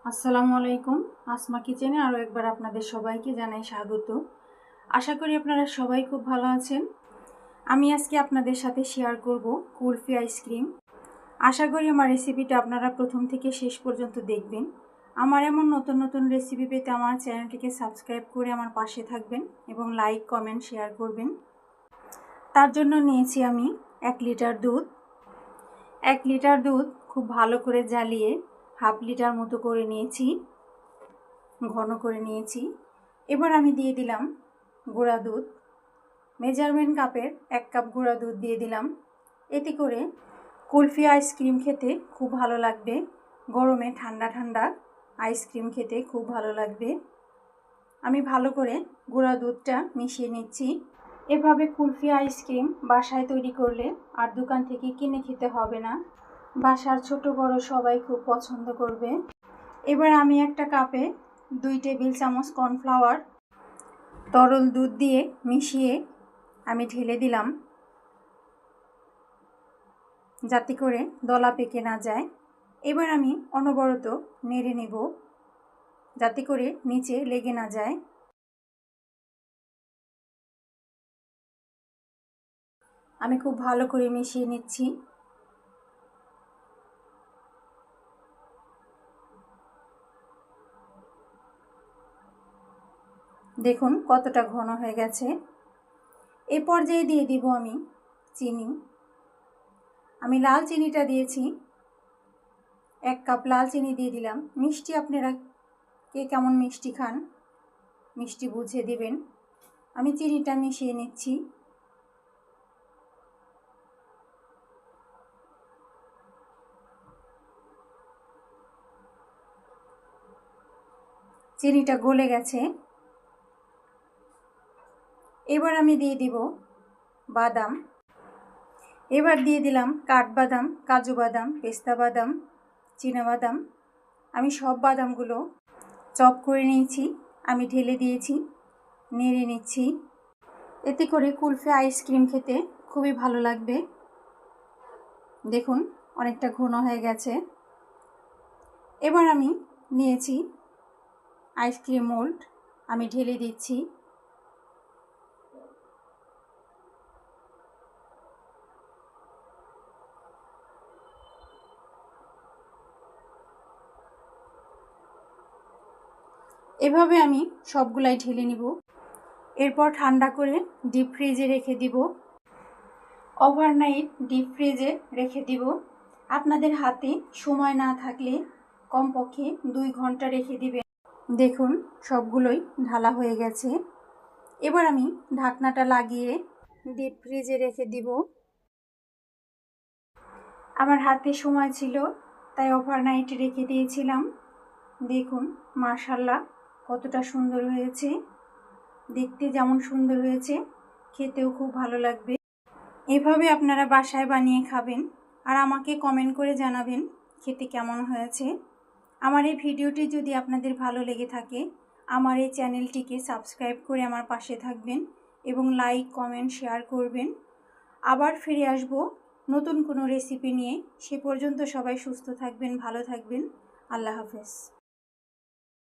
আসসালামু আলাইকুম। আসমা কিচেনে আরও একবার আপনাদের সবাইকে জানাই স্বাগত। আশা করি আপনারা সবাই খুব ভালো আছেন। আমি আজকে আপনাদের সাথে শেয়ার করব কুলফি আইসক্রিম। আশা করি আমার রেসিপিটা আপনারা প্রথম থেকে শেষ পর্যন্ত দেখবেন। আমার এমন নতুন নতুন রেসিপি পেতে আমার চ্যানেলটিকে সাবস্ক্রাইব করে আমার পাশে থাকবেন এবং লাইক কমেন্ট শেয়ার করবেন। তার জন্য নিয়েছি আমি 1 লিটার দুধ। 1 লিটার দুধ খুব ভালো করে জ্বালিয়ে হাফ লিটার মতো করে নিয়েছি, ঘন করে নিয়েছি। এবার আমি দিয়ে দিলাম গুঁড়া দুধ। মেজারমেন্ট কাপের 1 কাপ গুঁড়া দুধ দিয়ে দিলাম। এতে করে কুলফি আইসক্রিম খেতে খুব ভালো লাগবে। গরমে ঠান্ডা ঠান্ডা আইসক্রিম খেতে খুব ভালো লাগবে। আমি ভালো করে গুঁড়া দুধটা মিশিয়ে নিচ্ছি। এভাবে কুলফি আইসক্রিম বাসায় তৈরি করলে আর দোকান থেকে কিনে খেতে হবে না। বাসার ছোট বড় সবাই খুব পছন্দ করবে। এবার আমি একটা কাপে 2 টেবিল চামচ কর্নফ্লাওয়ার তরল দুধ দিয়ে মিশিয়ে আমি ঢেলে দিলাম, যাতে করে দলা পেকে না যায়। এবার আমি অনবরত নেড়ে নেব, যাতে করে নিচে লেগে না যায়। আমি খুব ভালো করে মিশিয়ে নিচ্ছি। দেখুন কতটা ঘন হয়ে গেছে। এই পর্যায়ে দিয়ে দিব আমি চিনি। আমি লাল চিনিটা দিয়েছি, 1 কাপ লাল চিনি দিয়ে দিলাম। মিষ্টি আপনারা কে কেমন মিষ্টি খান মিষ্টি বুঝে দিবেন। আমি চিনিটা মিশিয়ে নিচ্ছি। চিনিটা গলে গেছে। এবার আমি দিয়ে দিব বাদাম। এবার দিয়ে দিলাম কাঠবাদাম, কাজু বাদাম, পেস্তা বাদাম, চীনাবাদাম। আমি সব বাদামগুলো চপ করে নিয়েছি, আমি ঢেলে দিয়েছি, নেড়ে নিচ্ছি। এতে করে কুলফি আইসক্রিম খেতে খুবই ভালো লাগবে। দেখুন অনেকটা ঘন হয়ে গেছে। এবার আমি নিয়েছি আইসক্রিম মোল্ড, আমি ঢেলে দিচ্ছি। এভাবে আমি সবগুলাই ঢেলে নিব। এরপর ঠান্ডা করে ডিপ ফ্রিজে রেখে দিব। ওভারনাইট ডিপ ফ্রিজে রেখে দিব। আপনাদের হাতে সময় না থাকলে কমপক্ষে 2 ঘন্টা রেখে দিবেন। দেখুন সবগুলোই ঢালা হয়ে গেছে। এবার আমি ঢাকনাটা লাগিয়ে ডিপ ফ্রিজে রেখে দিব। আমার হাতে সময় ছিল তাই ওভারনাইট রেখে দিয়েছিলাম। দেখুন মাশাআল্লাহ কতটা সুন্দর হয়েছে। দেখতে যেমন সুন্দর হয়েছে, খেতেও খুব ভালো লাগবে। এভাবে আপনারা বাসায় বানিয়ে খাবেন আর আমাকে কমেন্ট করে জানাবেন খেতে কেমন হয়েছে। আমার এই ভিডিওটি যদি আপনাদের ভালো লেগে থাকে, আমার এই চ্যানেলটিকে সাবস্ক্রাইব করে আমার পাশে থাকবেন এবং লাইক কমেন্ট শেয়ার করবেন। আবার ফিরে আসব নতুন কোনো রেসিপি নিয়ে। সে পর্যন্ত সবাই সুস্থ থাকবেন, ভালো থাকবেন। আল্লাহ হাফেজ।